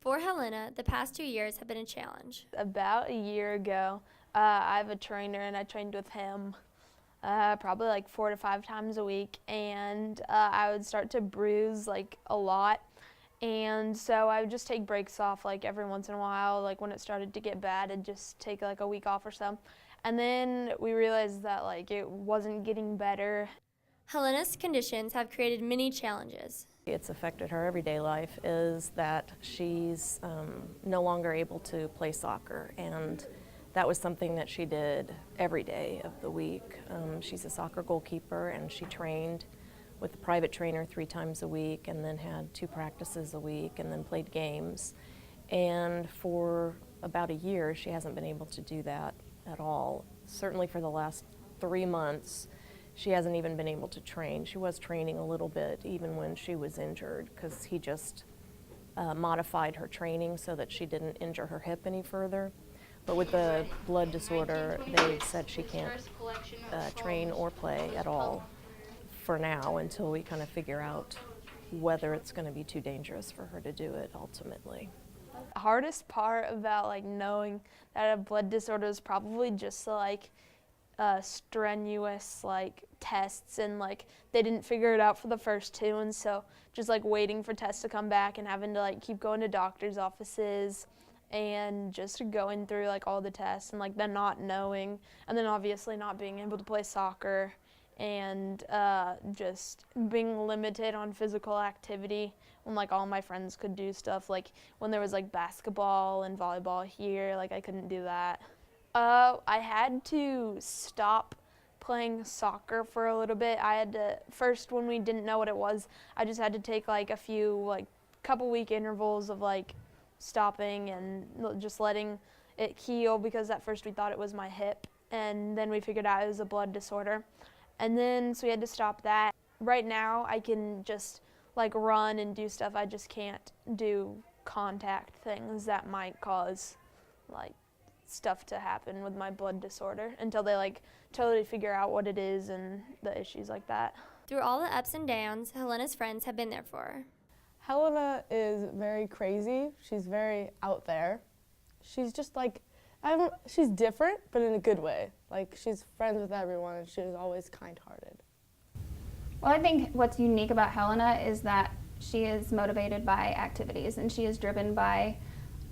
For Helena, the past 2 years have been a challenge. About a year ago, I have a trainer and I trained with him probably like 4 to 5 times a week, and I would start to bruise like a lot. And so I would just take breaks off like every once in a while. Like when it started to get bad, I'd just take like a week off or so. And then we realized that like it wasn't getting better. Helena's conditions have created many challenges. It's affected her everyday life is that she's no longer able to play soccer, and that was something that she did every day of the week. She's a soccer goalkeeper, and she trained with a private trainer 3 times a week, and then had 2 practices a week, and then played games. And for about a year, she hasn't been able to do that at all. Certainly for the last 3 months, she hasn't even been able to train. She was training a little bit even when she was injured, because he just modified her training so that she didn't injure her hip any further. But with the blood disorder, they've said she can't train or play at all for now until we kind of figure out whether it's going to be too dangerous for her to do it ultimately. The hardest part about like knowing that a blood disorder is probably just like strenuous like tests, and like they didn't figure it out for the first 2, and so just like waiting for tests to come back and having to like keep going to doctor's offices and just going through like all the tests, and like then not knowing, and then obviously not being able to play soccer, and just being limited on physical activity when like all my friends could do stuff. Like when there was like basketball and volleyball here, like I couldn't do that. I had to stop playing soccer for a little bit. I had to, first when we didn't know what it was, I just had to take like a few like couple week intervals of like stopping and just letting it heal, because at first we thought it was my hip, and then we figured out it was a blood disorder. And then so we had to stop that. Right now I can just like run and do stuff. I just can't do contact things that might cause like stuff to happen with my blood disorder until they like totally figure out what it is and the issues like that. Through all the ups and downs, Helena's friends have been there for her. Helena is very crazy. She's very out there. She's just like, she's different, but in a good way. Like she's friends with everyone, and she's always kind-hearted. Well, I think what's unique about Helena is that she is motivated by activities, and she is driven by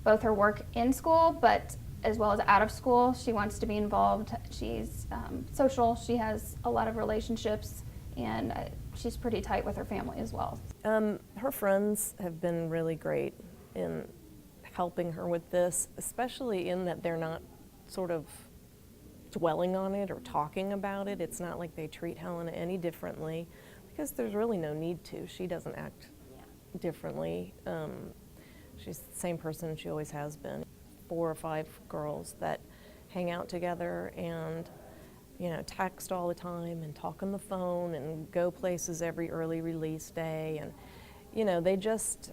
both her work in school, but as well as out of school. She wants to be involved. She's social. She has a lot of relationships, and she's pretty tight with her family as well. Her friends have been really great in helping her with this, especially in that they're not sort of dwelling on it or talking about it. It's not like they treat Helena any differently, because there's really no need to. She doesn't act differently. She's the same person she always has been. 4 or 5 girls that hang out together and, you know, text all the time and talk on the phone and go places every early release day, and you know, they just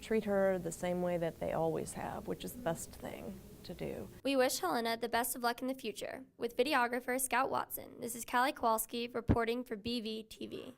treat her the same way that they always have, which is the best thing to do. We wish Helena the best of luck in the future. With videographer Scout Watson, this is Callie Kowalski reporting for BV TV.